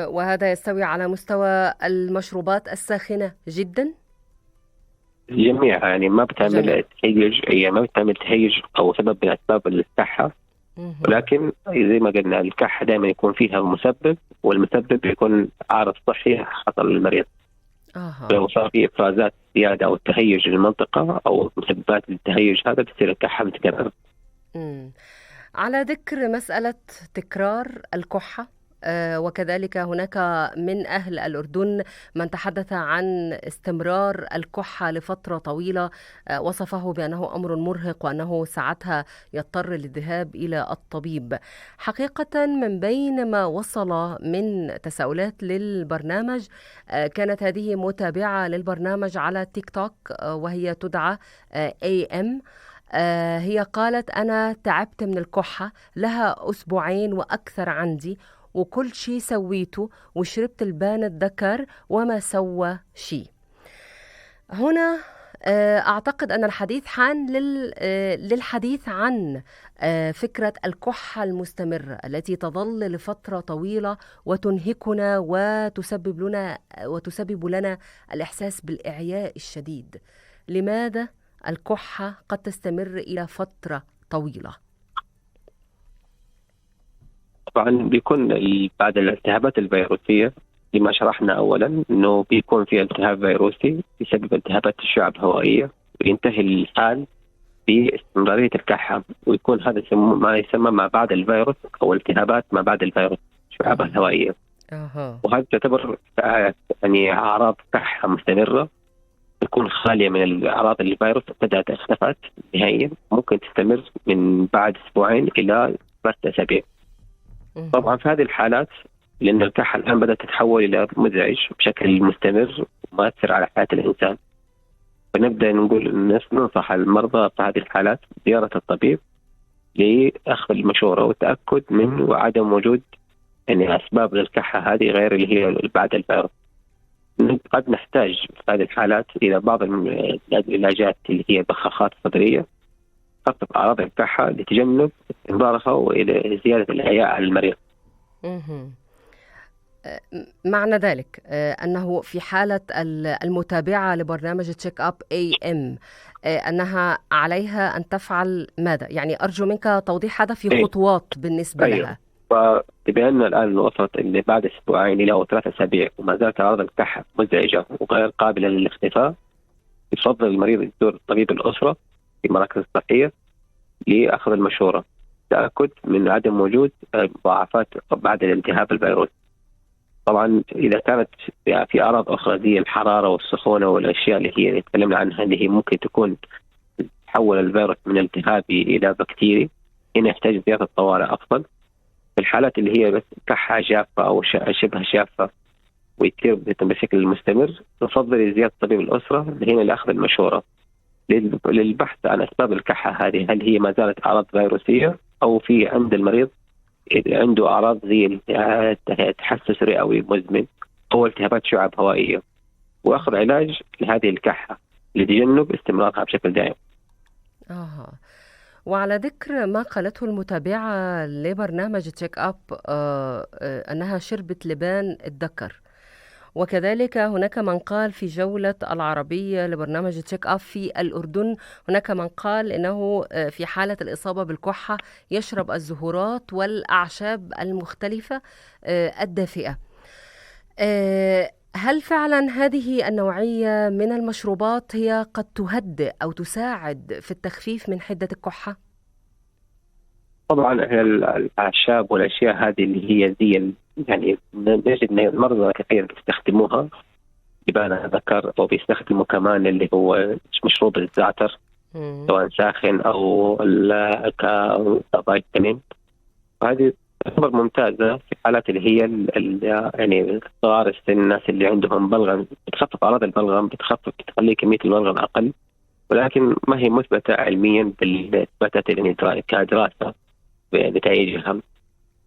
وهذا يستوي على مستوى المشروبات الساخنة جدا؟ جميعها يعني ما بتعمل تهيج، هي ما بتعمل تهيج أو سبب من أسباب الكحة. ولكن زي ما قلنا الكحة دائما يكون فيها مسبب، والمسبب يكون عارض صحي حصل للمريض. لو صار في إفرازات زيادة أو تهيج للمنطقة أو مسببات للتهيج هذا بتصير الكحة متكررة. على ذكر مسألة تكرار الكحة، وكذلك هناك من أهل الأردن من تحدث عن استمرار الكحة لفترة طويلة، وصفه بأنه أمر مرهق وأنه ساعتها يضطر للذهاب إلى الطبيب. حقيقة من بين ما وصل من تساؤلات للبرنامج كانت هذه متابعة للبرنامج على تيك توك وهي تدعى AM. هي قالت أنا تعبت من الكحة لها 2 أسبوع وأكثر عندي، وكل شيء سويته وشربت البان الذكر وما سوى شيء. هنا أعتقد أن الحديث حان للحديث عن فكرة الكحة المستمرة التي تظل لفترة طويلة وتنهكنا وتسبب لنا الإحساس بالإعياء الشديد. لماذا الكحة قد تستمر إلى فترة طويلة؟ طبعا بيكون بعد الالتهابات الفيروسية لما شرحنا أولا أنه بيكون في التهاب فيروسي بسبب التهابات الشعب الهوائية، وينتهي الحال باستمرارية الكحة، ويكون هذا ما يسمى ما بعد الفيروس أو التهابات ما بعد الفيروس الشعب الهوائية. وهذا تعتبر يعني أعراض كحة مستمرة تكون خالية من الأعراض الفيروس بدأت اختفت نهائيا، ممكن تستمر من بعد 2 أسبوع إلى 3 أسابيع. طبعا في هذه الحالات لأن الكحة الآن بدأت تتحول إلى مزعج بشكل مستمر وما تأثر على حياة الإنسان، فنبدأ نقول ننصح المرضى في هذه الحالات زيارة الطبيب لأخذ المشورة والتأكد من وعدم وجود يعني أسباب للكحة هذه غير اللي هي بعد الفيروس. قد نحتاج في هذه الحالات إلى بعض العلاجات اللي هي بخاخات صدرية تخفف أعراض الكحة لتجنب استمرارها وإلى زيادة الإعياء على المريض. معنى ذلك أنه في حالة المتابعة لبرنامج تشيك أب AM أنها عليها أن تفعل ماذا؟ يعني أرجو منك توضيح هذا في خطوات بالنسبة لها. فبأن الآن وصلت إن بعد 2 أسبوع إلى 3 أسابيع وما زالت أعراض الكحة مزعجة وغير قابلة للاختفاء، يفضل المريض يزور طبيب الأسرة في مراكز الصحية لأخذ المشورة، تأكد من عدم وجود مضاعفات بعد الالتهاب الفيروسي. طبعا إذا كانت في أعراض أخرى زي الحرارة والسخونة والأشياء اللي هي تكلمنا عنها اللي هي ممكن تكون تحول الفيروس من التهابي إلى بكتيري، هنا يحتاج زيارة الطوارئ أفضل. في الحالات اللي هي بس كحة جافة أو شبه جافة ويصير بشكل مستمر، نفضل زيارة طبيب الأسرة هنا لأخذ المشورة للبحث عن أسباب الكحة هذه، هل هي ما زالت أعراض فيروسية أو في عند المريض عنده أعراض زي تحسس رئوي مزمن أو التهابات شعب هوائية، وأخذ علاج لهذه الكحة لتجنب استمرارها بشكل دائم. وعلى ذكر ما قالته المتابعة لبرنامج تشيك أب أنها شربت لبان الذكر، وكذلك هناك من قال في جولة العربية لبرنامج تشيك أب في الأردن، هناك من قال إنه في حالة الإصابة بالكحة يشرب الزهورات والأعشاب المختلفة الدافئة. هل فعلا هذه النوعية من المشروبات هي قد تهدئ أو تساعد في التخفيف من حدة الكحة؟ طبعا الأعشاب والأشياء هذه اللي هي زي يعني نجد أن المرضى كثير يستخدموها. يبقى ذكر أو بيستخدموا كمان اللي هو مشروب الزعتر سواء ساخن أو كفيتامين. هذه تعتبر ممتازة في الحالات اللي هي يعني صغار السن، الناس اللي عندهم بلغم، بتخفف أعراض البلغم، بتخلي كمية البلغم أقل، ولكن ما هي مثبتة علميا بالإثباتات يعني كدراسة بنتائجها.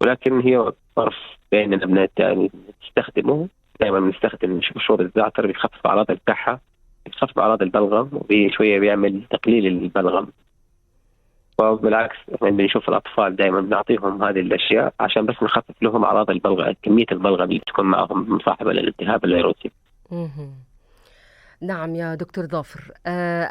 ولكن هي صرف بيننا بنستخدمه دائما، بنستخدم مشروب الزعتر بيخفف أعراض الكحة، بيخفف أعراض البلغم، وبشوية بيعمل تقليل البلغم. وبالعكس احنا بنشوف الأطفال دائما بنعطيهم هذه الأشياء عشان بس نخفف لهم أعراض البلغم، كمية البلغم اللي تكون معهم مصاحبة للالتهاب الفيروسي. نعم يا دكتور ظافر.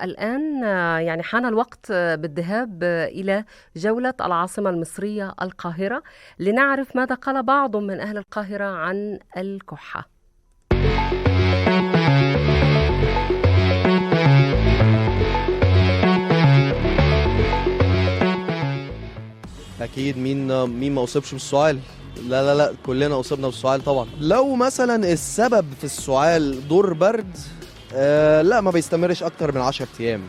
الآن يعني حان الوقت بالذهاب إلى جولة العاصمة المصرية القاهرة لنعرف ماذا قال بعض من أهل القاهرة عن الكحة. اكيد مين ما اصيبش بالسعال؟ لا كلنا اصبنا بالسعال طبعا. لو مثلا السبب في السعال دور برد، لا ما بيستمرش اكتر من 10 ايام.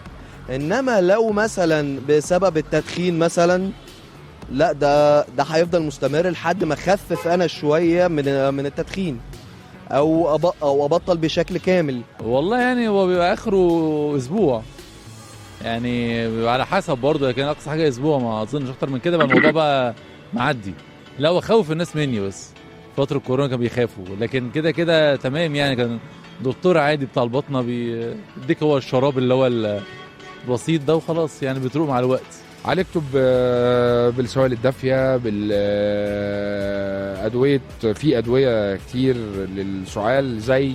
انما لو مثلا بسبب التدخين مثلا، لا ده هيفضل مستمر لحد ما اخفف انا شويه من التدخين او ابطل بشكل كامل. والله يعني هو بيبقى اخره اسبوع، يعني على حسب برضه، لكن اقصى حاجه اسبوع، ما اظنش اكتر من كده بقى الموضوع بقى معدي. لا بخوف الناس مني، بس فتره كورونا كانوا بيخافوا، لكن كده تمام. يعني كان دكتور عادي بتاع البطنه بيديك هو الشراب اللي هو البسيط ده وخلاص، يعني بتروق مع الوقت. عالجته بالسوائل الدافيه، بالادويه. في ادويه كتير للسعال زي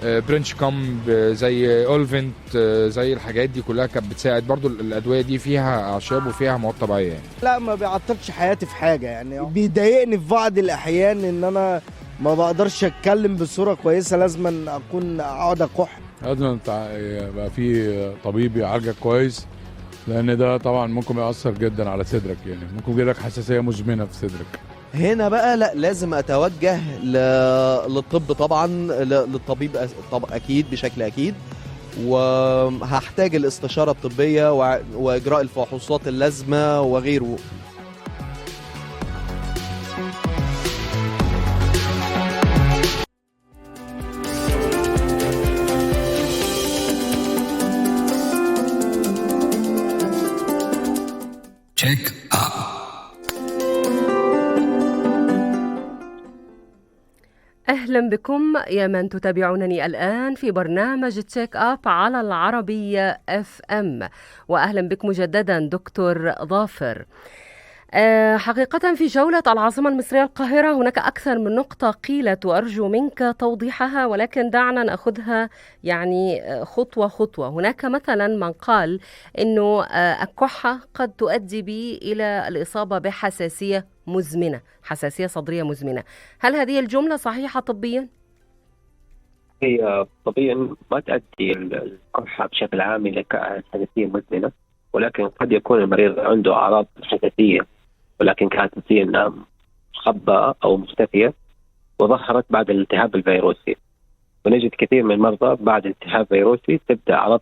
برينش كامب، زي اولفنت، زي الحاجات دي كلها كانت بتساعد. برضو الادويه دي فيها اعشاب وفيها مواد طبيعيه يعني. لا ما بيعطلش حياتي في حاجه، يعني بيضايقني في بعض الاحيان ان انا ما بقدرش اتكلم بصوره كويسه، لازم اكون اقعد اكح. لازم يبقى في طبيب يعالجك كويس، لان ده طبعا ممكن يأثر جدا على صدرك، يعني ممكن يجيلك حساسيه مزمنه في صدرك. هنا بقى لا، لازم اتوجه للطب طبعا، للطبيب اكيد بشكل اكيد، وهحتاج الاستشاره الطبيه واجراء الفحوصات اللازمه وغيره. تشيك اب. أهلا بكم يا من تتابعونني الآن في برنامج تشيك أب على العربية FM، وأهلا بك مجددا دكتور ظافر. حقيقة في جولة العاصمة المصرية القاهرة هناك أكثر من نقطة قيلت وأرجو منك توضيحها، ولكن دعنا نأخذها يعني خطوة خطوة. هناك مثلا من قال إنه الكحة قد تؤدي بي إلى الإصابة بحساسية مزمنة، حساسية صدرية مزمنة. هل هذه الجملة صحيحة طبيا؟ هي طبيا ما تؤدي الكحة بشكل عام إلى حساسية مزمنة، ولكن قد يكون المريض عنده أعراض حساسية ولكن كانت نسبيا خبة أو مختفية وظهرت بعد الالتهاب الفيروسي. ونجد كثير من المرضى بعد التهاب فيروسي تبدأ أعراض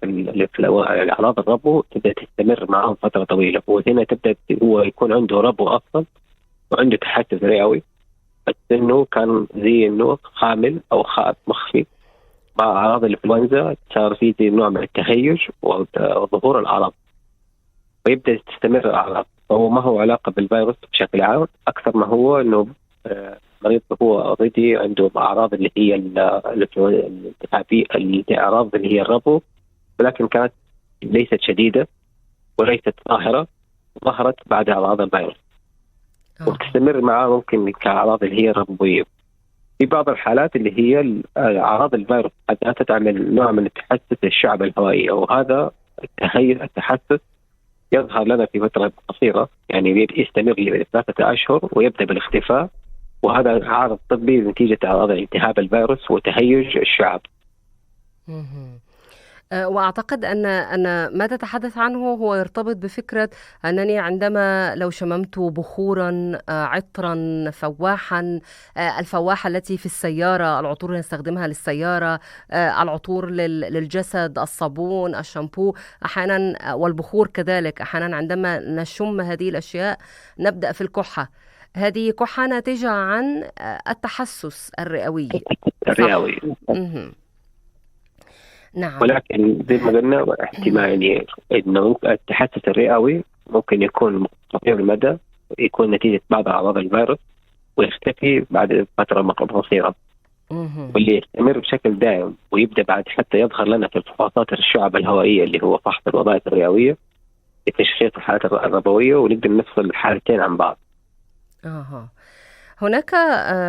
الربو تبدأ تستمر معهم فترة طويلة، وهنا تبدأ هو يكون عنده ربو أصلا وعنده تحسس رئوي، بس إنه كان زي إنه خامل أو خائف مخفي. مع أعراض الإنفلونزا صار في زي نوع من التهيج وظهور الأعراض، ويبدأ تستمر الأعراض. فهو ما هو علاقة بالفيروس بشكل عام، أكثر ما هو إنه مريض هو أوريدي عنده أعراض اللي هي الأعراض اللي هي الربو، ولكن كانت ليست شديدة وليست ظاهرة، ظهرت بعد أعراض الفيروس وبتستمر معاه ممكن كأعراض اللي هي الربوية. في بعض الحالات اللي هي أعراض الفيروس حتى تعمل نوع من التحسس الشعب الهوائية، وهذا التحسس يظهر لنا في فترة قصيرة، يعني يستمر ل3 أشهر ويبدأ بالاختفاء، وهذا عارض طبي نتيجة أعراض التهاب الفيروس وتهيج الشعب. وأعتقد أن ما تتحدث عنه هو يرتبط بفكرة أنني عندما لو شممت بخورا عطرا فواحا، الفواحة التي في السيارة، العطور اللي نستخدمها للسيارة، العطور للجسد، الصابون، الشامبو أحيانا، والبخور كذلك أحيانا، عندما نشم هذه الأشياء نبدأ في الكحة. هذه كحة ناتجة عن التحسس الرئوي. نعم. ولكن زي ما قلنا احتمال يعني انه التحسس الرئوي ممكن يكون قصير المدى، يكون نتيجة بعض أعراض الفيروس ويختفي بعد فترة قصيرة، واللي يستمر بشكل دائم ويبدأ بعد حتى يظهر لنا في الفحوصات الشعب الهوائية اللي هو فحص الوظائف الرئوية لتشخيص الحالات الربوية، ونقدر نفصل الحالتين عن بعض. هناك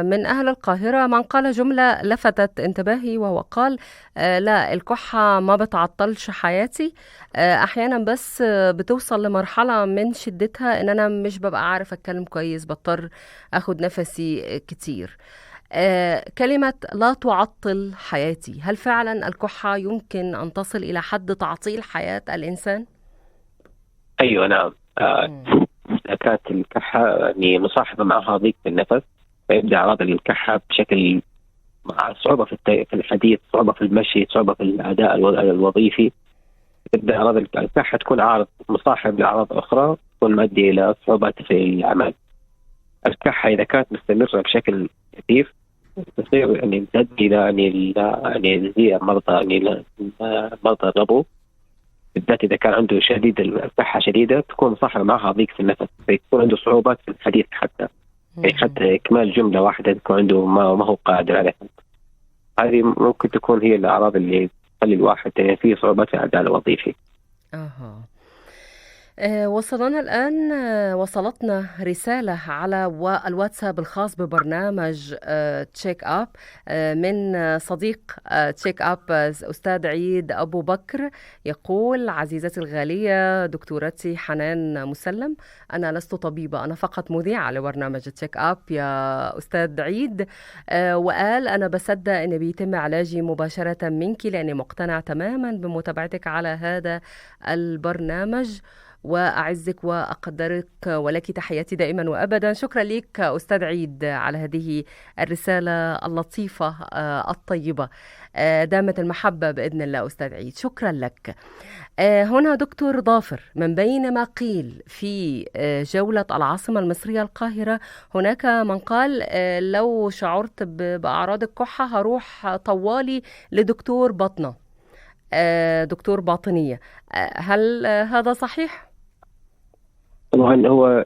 من أهل القاهرة من قال جملة لفتت انتباهي، وهو قال لا، الكحة ما بتعطلش حياتي، أحيانا بس بتوصل لمرحلة من شدتها إن أنا مش ببقى عارف أتكلم كويس، بضطر أخد نفسي كتير. كلمة لا تعطل حياتي، هل فعلا الكحة يمكن أن تصل إلى حد تعطيل حياة الإنسان؟ أيوة نعم. كانت الكحة يعني مصاحبة معها ضيق في النفس، فيبدأ أعراض الكحة بشكل مع صعوبة في الحديث، صعوبة في المشي، صعوبة في الأداء الوظيفي. تبدأ أعراض الكحة تكون عارض مصاحب لأعراض أخرى تكون مؤدي إلى صعوبات في العمل. الكحة إذا كانت مستمرة بشكل كثير تصير يعني تؤدي إلى يعني زي مرضى الربو، بالذات إذا كان عنده شديد الكحة شديدة تكون مصاحبة معها ضيق في النفس، فيكون عنده صعوبات في الحديث حتى إكمال جملة واحدة يكون عنده ما هو قادر عليها. هذه ممكن تكون هي الأعراض اللي تخلي الواحد يعني فيه صعوبات في الأداء الوظيفي. وصلتنا رسالة على الواتساب الخاص ببرنامج تشيك أب من صديق تشيك أب أستاذ عيد أبو بكر، يقول: عزيزتي الغالية دكتورتي حنان مسلم، أنا لست طبيبة، أنا فقط مذيعة لبرنامج تشيك أب يا أستاذ عيد. وقال: أنا بصدق أن بيتم علاجي مباشرة منك لأني مقتنع تماما بمتابعتك على هذا البرنامج، وأعزك وأقدرك ولك تحياتي دائما وأبدا. شكرا لك أستاذ عيد على هذه الرسالة اللطيفة الطيبة، دامت المحبة بإذن الله أستاذ عيد، شكرا لك. هنا دكتور ضافر، من بين ما قيل في جولة العاصمة المصرية القاهرة، هناك من قال لو شعرت بأعراض الكحة هروح طوالي لدكتور بطنة، دكتور باطنية، هل هذا صحيح؟ طبعا هو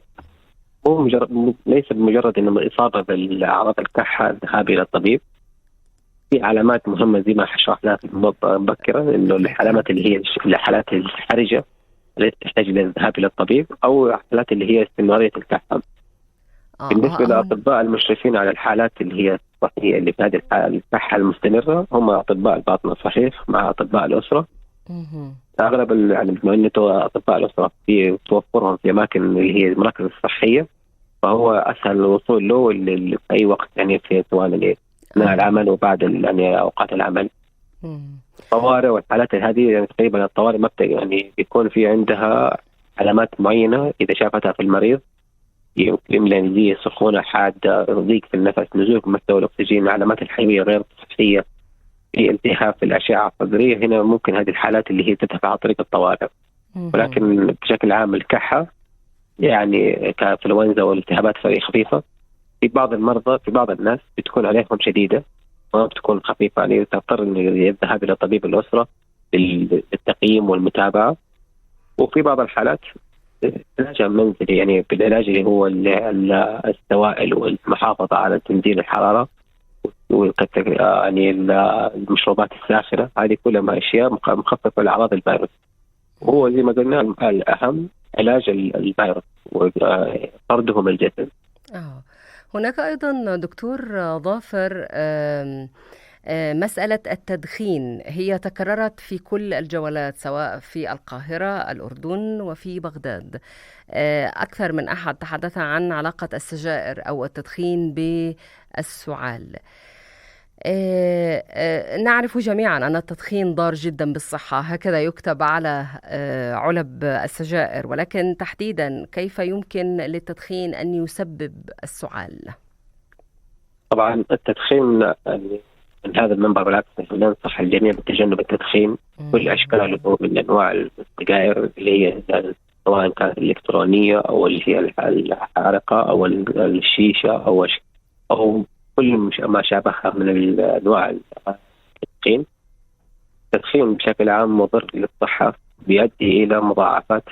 ليس بمجرد انه اصابه بالاعراض الكحه الذهاب الى الطبيب، في علامات مهمه زي ما شرحناها في النقطه مبكره، انه العلامات اللي هي الحالات الحرجه التي تحتاج الى الذهاب الى الطبيب، او الحالات اللي هي استمراريه الكحه. بالنسبه للاطباء المشرفين على الحالات اللي هي الصحيه اللي في هذه الكحه المستمره هم اطباء الباطنه صحيح مع اطباء الاسره. اغلب يعني بما انه اطباء الاسره في توفرهم في اماكن اللي هي المراكز الصحيه، فهو اسهل الوصول له في اي وقت، يعني في سواء اثناء العمل وبعد يعني اوقات العمل. الطوارئ والحالات هذه يعني تقريبا الطوارئ مبدا يعني بيكون في عندها علامات معينه اذا شافتها في المريض، يمكن زي سخونه حاده، ضيق في النفس، نزول في مستوى الاكسجين، العلامات الحيويه غير صحيه، في التهاب في الأشعة الصدرية، هنا ممكن هذه الحالات اللي هي تدفع عن طريق الطوارئ. ولكن بشكل عام الكحة يعني كإنفلونزا والالتهابات خفيفة، في بعض المرضى في بعض الناس بتكون عليهم شديدة ما بتكون خفيفة، يعني تضطر إنه يذهب إلى طبيب الأسرة للتقييم والمتابعة. وفي بعض الحالات العلاج المنزلي، يعني بالعلاج اللي هو السوائل والمحافظة على تنزيل الحرارة يعني المشروبات الساخنة، هذه كلها أشياء مخففة لأعراض الفيروس. وهو زي ما قلنا الأهم علاج الفيروس وطرده من الجسم. هناك أيضا دكتور ظافر مسألة التدخين هي تكررت في كل الجولات سواء في القاهرة، الأردن، وفي بغداد. أكثر من أحد تحدث عن علاقة السجائر أو التدخين بالسعال. نعرف جميعا أن التدخين ضار جدا بالصحة، هكذا يكتب على علب السجائر، ولكن تحديدا كيف يمكن للتدخين أن يسبب السعال؟ طبعا التدخين من هذا المنبر بالعكس ننصح الجميع بتجنب التدخين كل أشكاله من أنواع السجائر اللي هي سواء كانت الإلكترونية أو اللي هي الحارقة أو الشيشة أو كل ما شابهها من أنواع التدخين. التدخين بشكل عام مضر للصحة، بيؤدي إلى مضاعفات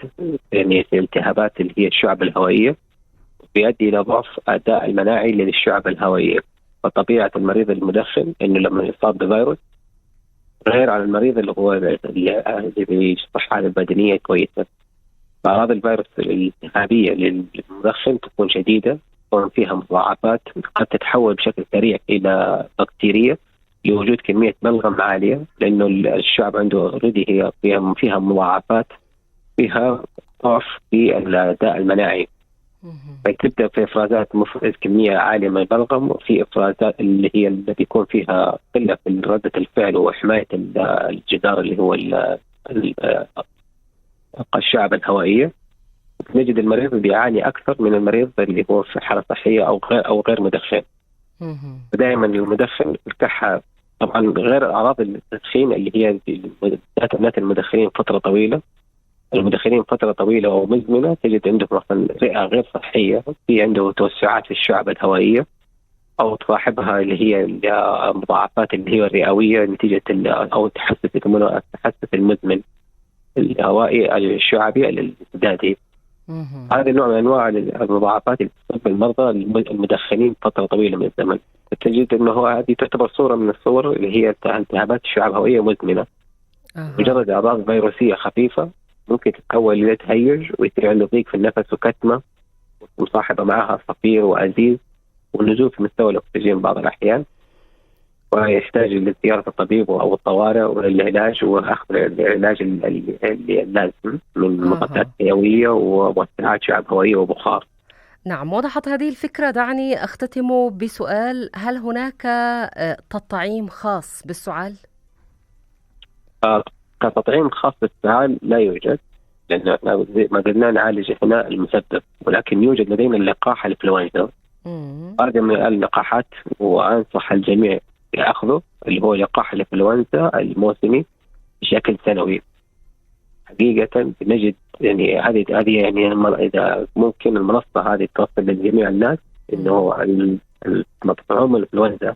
يعني التهابات اللي هي الشعب الهوائية، بيؤدي إلى ضعف أداء المناعي للشعب الهوائية. فطبيعة المريض المدخن إنه لما يصاب بفيروس غير عن المريض اللي هو اللي بالصحة البدنية كويسة. أعراض الفيروس الالتهابية للمدخن تكون شديدة، تكون فيها مضاعفات، قد تتحول بشكل سريع إلى بكتيريا لوجود كمية بلغم عالية، لأنه الشعب عنده اوريدي هي فيها مضاعفات، فيها ضعف في الأداء المناعي. فتبدأ في إفرازات مفرز كمية عالية من البلغم، وفي إفرازات اللي هي اللي بيكون فيها قلة في ردة الفعل وحماية الجدار اللي هو الشعب الهوائية. نجد المريض بيعاني أكثر من المريض اللي هو في حالة صحية أو غير مدخن. دائما المدخن الكحة طبعا غير أعراض التدخين اللي هي ذات المدخنين فترة طويلة. المدخنين فترة طويلة أو مزمنة تجد عنده مثلا رئة غير صحية، في عنده توسعات في الشعب الهوائية، أو تصاحبها اللي هي المضاعفات اللي هي الرئوية نتيجة أو التحسس المزمن الهوائي الشعبي الامتدادي. هذا النوع من أنواع المضاعفات اللي تصيب المرضى المدخنين فترة طويلة من الزمن. تجد أنه هذه تعتبر صورة من الصور اللي هي التهابات الشعب الهوائية مزمنة. مجرد أعراض فيروسية خفيفة ممكن تتحول إلى تهيج ويصير عنده ضيق في النفس وكتمة، ومصاحبة معها صفير وأزيز ونزول في مستوى الأكسجين بعض الأحيان، ويحتاج لزيارة الطبيب أو الطوارئ والعلاج وأخذ العلاج اللازم من مضادات حيوية وموسعات شعب هوائية وبخار. نعم، وضحت هذه الفكرة. دعني أختتم بسؤال: هل هناك تطعيم خاص بالسعال؟ كتطعيم خاص بالسعال لا يوجد، لأن ما قدرنا نعالج هنا المسبب، ولكن يوجد لدينا اللقاح الإنفلونزا. هذا من اللقاحات وأنصح الجميع يأخذه، اللي هو لقاح الإنفلونزا الموسمي بشكل سنوي. حقيقة نجد يعني هذه يعني إذا ممكن المنصة هذه توصل لجميع الناس إنه مطعوم الإنفلونزا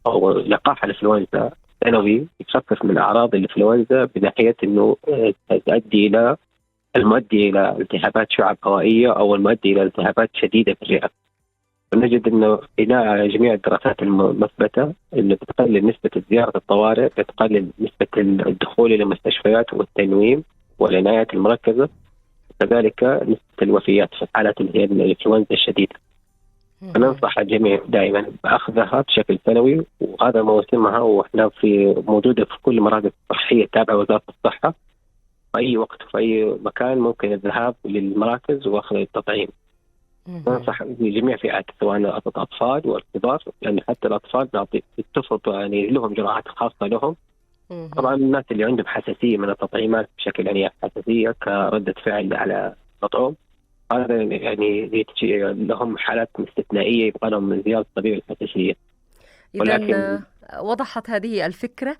أو لقاح الإنفلونزا سنوي يخفف من أعراض الإنفلونزا بناحية إنه المؤدي إلى التهابات شعب هوائية أو المؤدي إلى التهابات شديدة في الرئة. ونجد إنه بناء جميع الدراسات المثبتة إنه بتقلل نسبة زيارة الطوارئ، بتقلل نسبة الدخول إلى المستشفيات والتنويم والعناية المركزة، وكذلك نسبة الوفيات في الحالات اللي هي الإنفلونزا الشديدة. فننصح الجميع دائما بأخذها بشكل سنوي، وهذا موسمها، وإحنا موجودة في كل المراكز الصحية تابعة وزارة الصحة، في أي وقت في أي مكان ممكن الذهاب للمراكز وأخذ التطعيم. ننصح جميع فئات سواء أطفال والكبار، يعني حتى الأطفال بتفرض يعني لهم جرعات خاصة لهم. طبعا الناس اللي عندهم حساسية من التطعيمات بشكل يعني حساسية كردة فعل على المطعوم، هذا يعني لهم حالات استثنائية يبغى لهم من زيارة طبيب الحساسية. ولكن وضحت هذه الفكرة.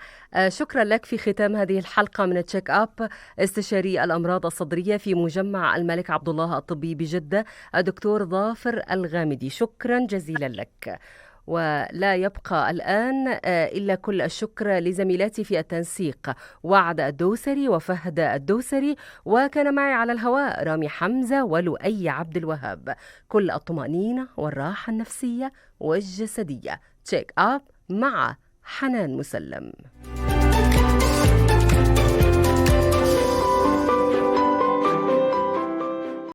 شكرا لك. في ختام هذه الحلقة من تشيك أب، استشاري الأمراض الصدرية في مجمع الملك عبدالله الطبي بجدة، الدكتور ظافر الغامدي، شكرا جزيلا لك. ولا يبقى الآن إلا كل الشكر لزميلاتي في التنسيق، وعد الدوسري وفهد الدوسري، وكان معي على الهواء رامي حمزة ولؤي عبد الوهاب. كل الطمأنينة والراحة النفسية والجسدية. تشيك أب مع حنان مسلم.